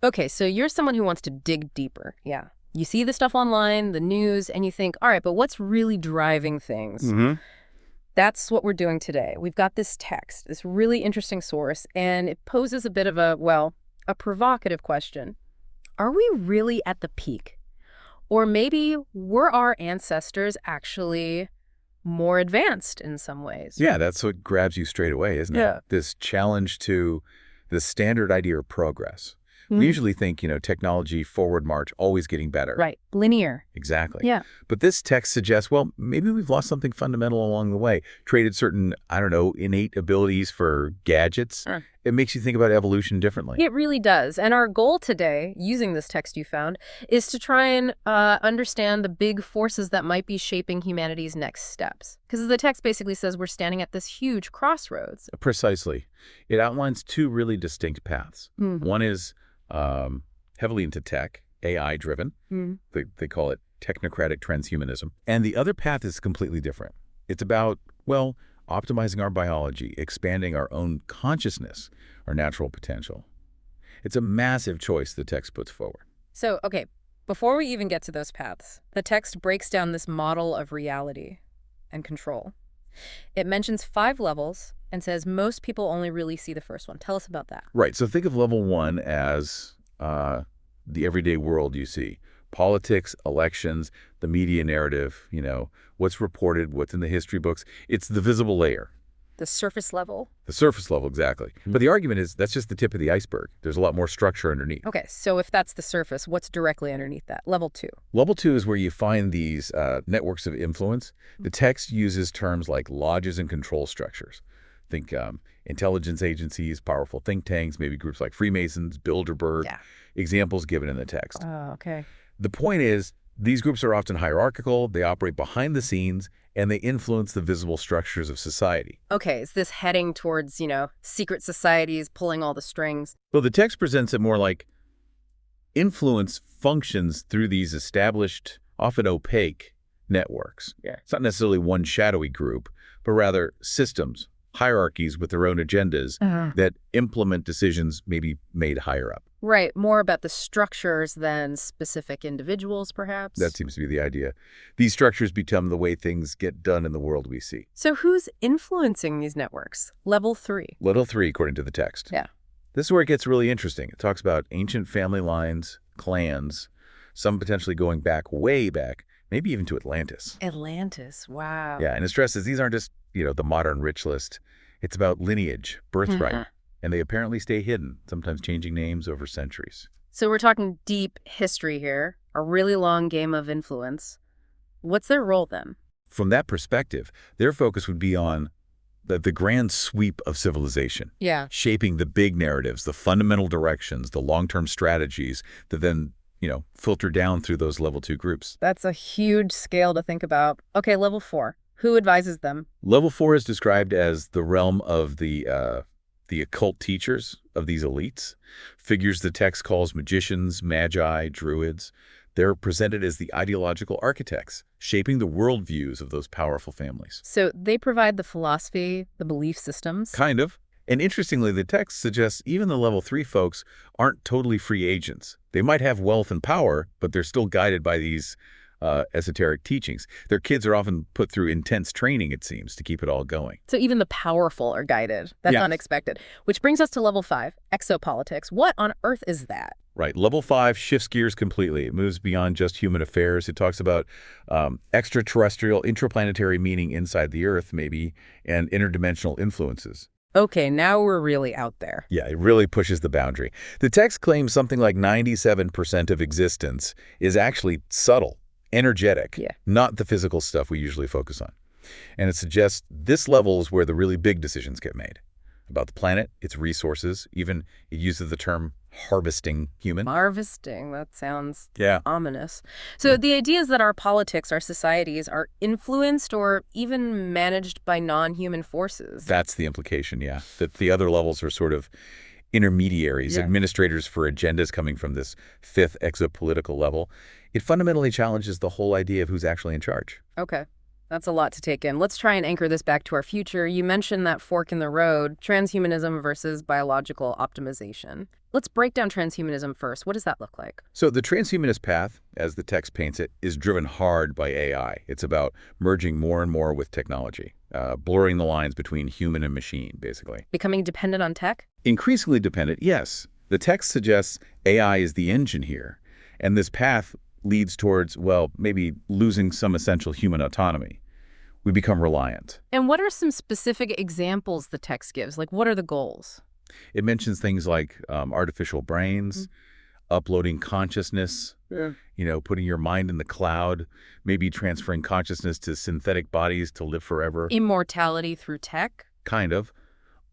Okay, so you're someone who wants to dig deeper. Yeah. You see the stuff online, the news, and you think, all right, but what's really driving things? Hmm. That's what we're doing today. We've got this text, this really interesting source, and it poses a bit of a, well, a provocative question. Are we really at the peak? Or maybe were our ancestors actually more advanced in some ways? Yeah, that's what grabs you straight away, isn't it? Yeah. This challenge to the standard idea of progress. We usually think, technology, forward march, always getting better. Right. Linear. Exactly. Yeah. But this text suggests, well, maybe we've lost something fundamental along the way, traded certain, I don't know, innate abilities for gadgets. Sure. It makes you think about evolution differently. It really does. And our goal today, using this text you found, is to try and understand the big forces that might be shaping humanity's next steps. Because the text basically says we're standing at this huge crossroads. Precisely. It outlines two really distinct paths. Mm. One is heavily into tech, AI-driven. Mm. They call it technocratic transhumanism. And the other path is completely different. It's about, well, optimizing our biology, expanding our own consciousness, our natural potential. It's a massive choice the text puts forward. So, okay, before we even get to those paths, the text breaks down this model of reality and control. It mentions 5 levels and says most people only really see the first one. Tell us about that. Right. So think of level 1 as the everyday world you see. Politics, elections, the media narrative, what's reported, what's in the history books. It's the visible layer. The surface level? The surface level, exactly. But the argument is that's just the tip of the iceberg. There's a lot more structure underneath. Okay, so if that's the surface, what's directly underneath that? Level 2. Level 2 is where you find these networks of influence. The text uses terms like lodges and control structures. Think intelligence agencies, powerful think tanks, maybe groups like Freemasons, Bilderberg. Yeah. Examples given in the text. Oh, okay. The point is, these groups are often hierarchical, they operate behind the scenes, and they influence the visible structures of society. Okay, is this heading towards, secret societies pulling all the strings? Well, the text presents it more like influence functions through these established, often opaque, networks. Yeah. It's not necessarily one shadowy group, but rather systems, hierarchies with their own agendas that implement decisions maybe made higher up. Right, more about the structures than specific individuals, perhaps? That seems to be the idea. These structures become the way things get done in the world we see. So who's influencing these networks? Level 3. Level 3, according to the text. Yeah. This is where it gets really interesting. It talks about ancient family lines, clans, some potentially going back, way back, maybe even to Atlantis. Atlantis, wow. Yeah, and it stresses these aren't just, the modern rich list. It's about lineage, birthright, and they apparently stay hidden, sometimes changing names over centuries. So we're talking deep history here, a really long game of influence. What's their role then? From that perspective, their focus would be on the grand sweep of civilization. Yeah. Shaping the big narratives, the fundamental directions, the long-term strategies that then, filter down through those level 2 groups. That's a huge scale to think about. Okay, level 4. Who advises them? Level 4 is described as the realm of the occult teachers of these elites, figures the text calls magicians, magi, druids. They're presented as the ideological architects, shaping the worldviews of those powerful families. So they provide the philosophy, the belief systems? Kind of. And interestingly, the text suggests even the level 3 folks aren't totally free agents. They might have wealth and power, but they're still guided by these esoteric teachings. Their kids are often put through intense training, it seems, to keep it all going. So even the powerful are guided. That's unexpected. Which brings us to level 5, exopolitics. What on earth is that? Right. Level 5 shifts gears completely. It moves beyond just human affairs. It talks about extraterrestrial, intraplanetary meaning inside the Earth, maybe, and interdimensional influences. Okay, now we're really out there. Yeah, it really pushes the boundary. The text claims something like 97% of existence is actually subtle, energetic, not the physical stuff we usually focus on. And it suggests this level is where the really big decisions get made. About the planet, its resources, even it uses the term harvesting human. Harvesting, that sounds ominous. So the idea is that our politics, our societies are influenced or even managed by non-human forces. That's the implication, yeah. That the other levels are sort of intermediaries, administrators for agendas coming from this 5th exopolitical level. It fundamentally challenges the whole idea of who's actually in charge. Okay. That's a lot to take in. Let's try and anchor this back to our future. You mentioned that fork in the road, transhumanism versus biological optimization. Let's break down transhumanism first. What does that look like? So the transhumanist path, as the text paints it, is driven hard by AI. It's about merging more and more with technology, blurring the lines between human and machine, basically. Becoming dependent on tech? Increasingly dependent, yes. The text suggests AI is the engine here, and this path leads towards, well, maybe losing some essential human autonomy. We become reliant. And what are some specific examples the text gives? Like, what are the goals? It mentions things like artificial brains, uploading consciousness, putting your mind in the cloud, maybe transferring consciousness to synthetic bodies to live forever. Immortality through tech? Kind of.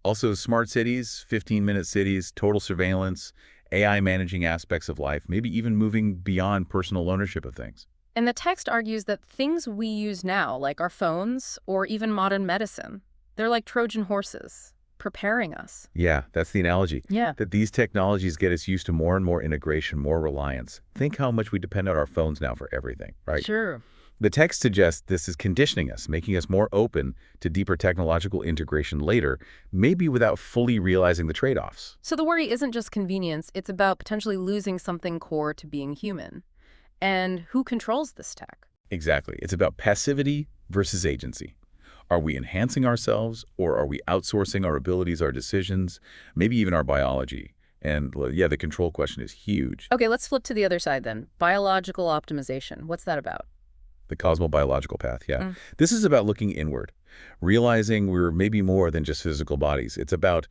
Also smart cities, 15-minute cities, total surveillance, AI managing aspects of life, maybe even moving beyond personal ownership of things. And the text argues that things we use now, like our phones or even modern medicine, they're like Trojan horses, preparing us. Yeah, that's the analogy. Yeah. That these technologies get us used to more and more integration, more reliance. Think how much we depend on our phones now for everything, right? Sure. The text suggests this is conditioning us, making us more open to deeper technological integration later, maybe without fully realizing the trade-offs. So the worry isn't just convenience, it's about potentially losing something core to being human. And who controls this tech? Exactly. It's about passivity versus agency. Are we enhancing ourselves, or are we outsourcing our abilities, our decisions, maybe even our biology? And yeah, the control question is huge. Okay, let's flip to the other side then. Biological optimization. What's that about? The cosmobiological path, yeah. This is about looking inward, realizing we're maybe more than just physical bodies. It's about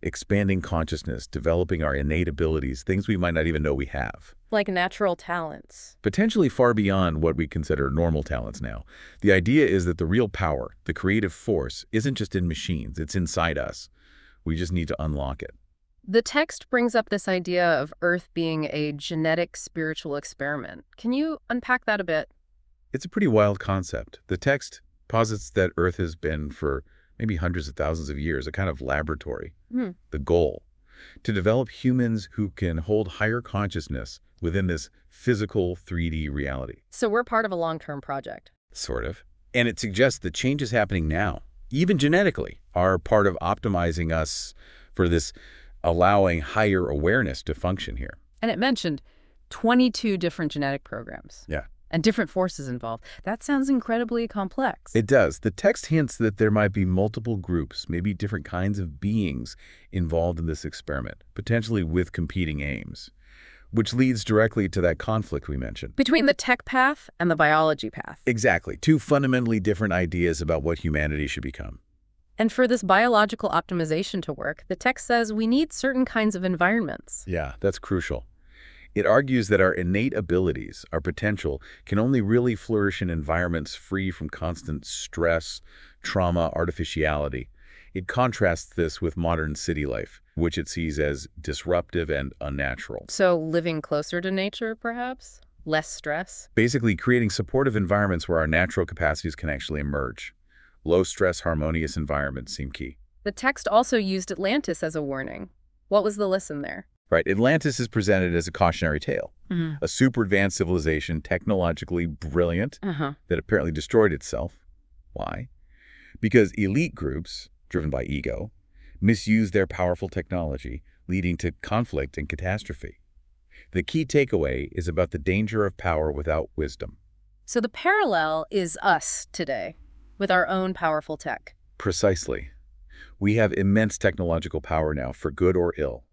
expanding consciousness, developing our innate abilities, things we might not even know we have. Like natural talents. Potentially far beyond what we consider normal talents now. The idea is that the real power, the creative force, isn't just in machines, it's inside us. We just need to unlock it. The text brings up this idea of Earth being a genetic spiritual experiment. Can you unpack that a bit? It's a pretty wild concept. The text posits that Earth has been, for maybe hundreds of thousands of years, a kind of laboratory. The goal, to develop humans who can hold higher consciousness within this physical 3D reality. So we're part of a long-term project. Sort of. And it suggests that changes happening now, even genetically, are part of optimizing us for this, allowing higher awareness to function here. And it mentioned 22 different genetic programs. Yeah. And different forces involved. That sounds incredibly complex. It does. The text hints that there might be multiple groups, maybe different kinds of beings involved in this experiment, potentially with competing aims, which leads directly to that conflict we mentioned. Between the tech path and the biology path. Exactly. Two fundamentally different ideas about what humanity should become. And for this biological optimization to work, the text says we need certain kinds of environments. Yeah, that's crucial. It argues that our innate abilities, our potential, can only really flourish in environments free from constant stress, trauma, artificiality. It contrasts this with modern city life, which it sees as disruptive and unnatural. So living closer to nature, perhaps? Less stress? Basically, creating supportive environments where our natural capacities can actually emerge. Low-stress, harmonious environments seem key. The text also used Atlantis as a warning. What was the lesson there? Right. Atlantis is presented as a cautionary tale, a super advanced civilization, technologically brilliant, that apparently destroyed itself. Why? Because elite groups, driven by ego, misuse their powerful technology, leading to conflict and catastrophe. The key takeaway is about the danger of power without wisdom. So the parallel is us today, with our own powerful tech. Precisely. We have immense technological power now, for good or ill.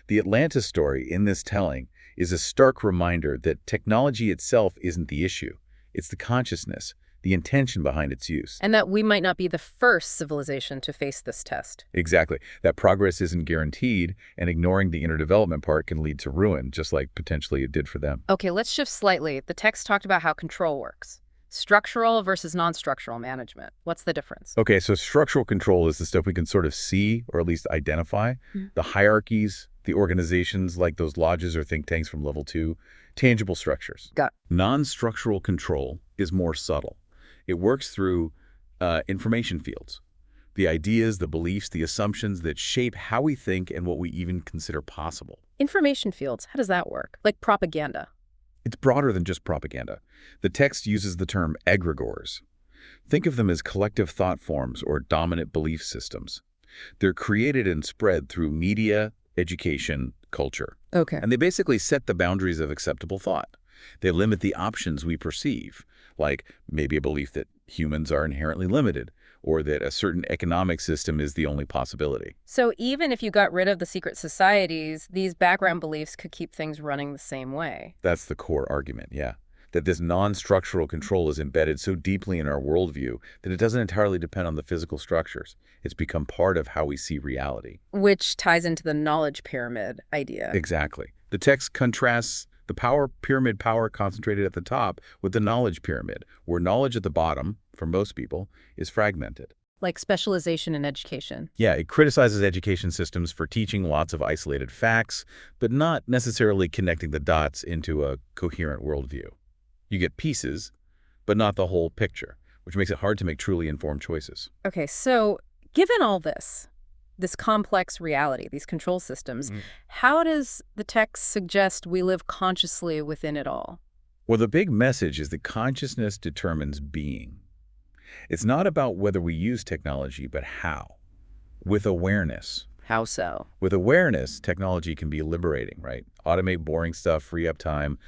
The Atlantis story in this telling is a stark reminder that technology itself isn't the issue. It's the consciousness, the intention behind its use. And that we might not be the first civilization to face this test. Exactly. That progress isn't guaranteed, and ignoring the inner development part can lead to ruin, just like potentially it did for them. Okay, let's shift slightly. The text talked about how control works. Structural versus non-structural management. What's the difference? Okay, so structural control is the stuff we can sort of see, or at least identify. The hierarchies, the organizations like those lodges or think tanks from level 2, tangible structures. Got it. Non-structural control is more subtle. It works through information fields. The ideas, the beliefs, the assumptions that shape how we think and what we even consider possible. Information fields, how does that work? Like propaganda. It's broader than just propaganda. The text uses the term egregores. Think of them as collective thought forms or dominant belief systems. They're created and spread through media, education, culture. Okay. And they basically set the boundaries of acceptable thought. They limit the options we perceive, like maybe a belief that humans are inherently limited, or that a certain economic system is the only possibility. So even if you got rid of the secret societies, these background beliefs could keep things running the same way. That's the core argument, yeah. That this non-structural control is embedded so deeply in our worldview that it doesn't entirely depend on the physical structures. It's become part of how we see reality. Which ties into the knowledge pyramid idea. Exactly. The text contrasts the power pyramid power concentrated at the top with the knowledge pyramid, where knowledge at the bottom, for most people, is fragmented. Like specialization in education. Yeah, it criticizes education systems for teaching lots of isolated facts, but not necessarily connecting the dots into a coherent worldview. You get pieces, but not the whole picture, which makes it hard to make truly informed choices. Okay, so given all this complex reality, these control systems, how does the text suggest we live consciously within it all? Well, the big message is that consciousness determines being. It's not about whether we use technology, but how. With awareness. How so? With awareness, technology can be liberating, right? Automate boring stuff, free up time.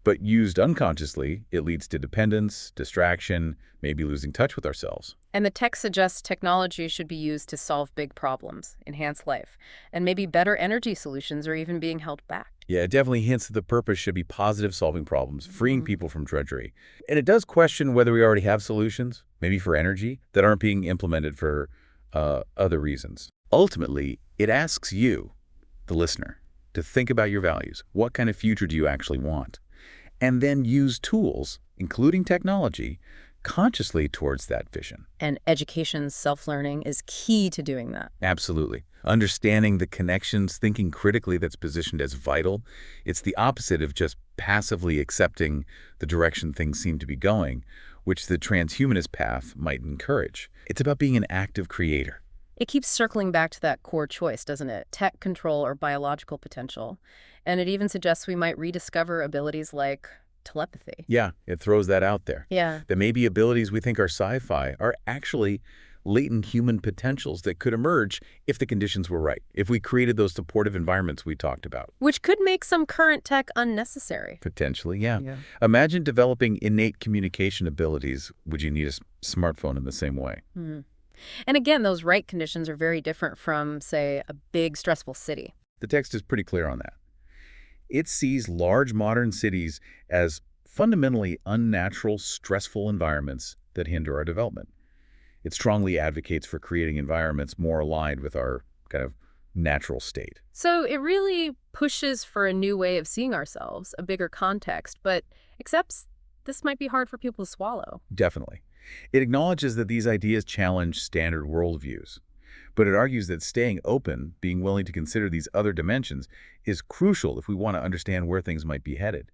But used unconsciously, it leads to dependence, distraction, maybe losing touch with ourselves. And the text suggests technology should be used to solve big problems, enhance life, and maybe better energy solutions are even being held back. Yeah, it definitely hints that the purpose should be positive, solving problems, freeing people from drudgery. And it does question whether we already have solutions, maybe for energy, that aren't being implemented for other reasons. Ultimately, it asks you, the listener, to think about your values. What kind of future do you actually want? And then use tools, including technology, consciously towards that vision. And education's self-learning is key to doing that. Absolutely. Understanding the connections, thinking critically, that's positioned as vital. It's the opposite of just passively accepting the direction things seem to be going, which the transhumanist path might encourage. It's about being an active creator. It keeps circling back to that core choice, doesn't it? Tech control or biological potential. And it even suggests we might rediscover abilities like telepathy. Yeah, it throws that out there. Yeah. That maybe abilities we think are sci-fi are actually latent human potentials that could emerge if the conditions were right, if we created those supportive environments we talked about. Which could make some current tech unnecessary. Potentially, yeah. Imagine developing innate communication abilities. Would you need a smartphone in the same way? And again, those right conditions are very different from, say, a big, stressful city. The text is pretty clear on that. It sees large modern cities as fundamentally unnatural, stressful environments that hinder our development. It strongly advocates for creating environments more aligned with our kind of natural state. So it really pushes for a new way of seeing ourselves, a bigger context, but accepts this might be hard for people to swallow. Definitely. It acknowledges that these ideas challenge standard worldviews, but it argues that staying open, being willing to consider these other dimensions, is crucial if we want to understand where things might be headed.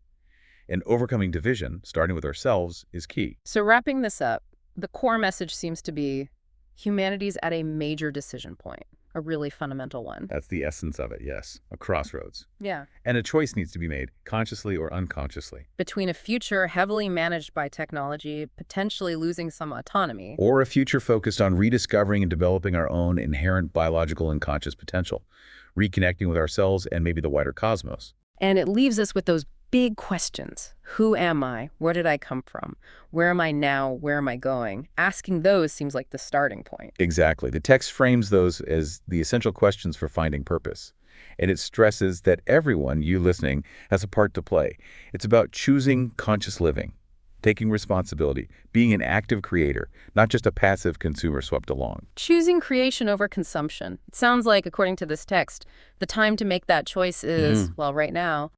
And overcoming division, starting with ourselves, is key. So wrapping this up, the core message seems to be humanity's at a major decision point, a really fundamental one. That's the essence of it, yes. A crossroads. Yeah. And a choice needs to be made, consciously or unconsciously. Between a future heavily managed by technology, potentially losing some autonomy, or a future focused on rediscovering and developing our own inherent biological and conscious potential, reconnecting with ourselves and maybe the wider cosmos. And it leaves us with those big questions. Who am I? Where did I come from? Where am I now? Where am I going? Asking those seems like the starting point. Exactly. The text frames those as the essential questions for finding purpose. And it stresses that everyone, you listening, has a part to play. It's about choosing conscious living, taking responsibility, being an active creator, not just a passive consumer swept along. Choosing creation over consumption. It sounds like, according to this text, the time to make that choice is, well, right now.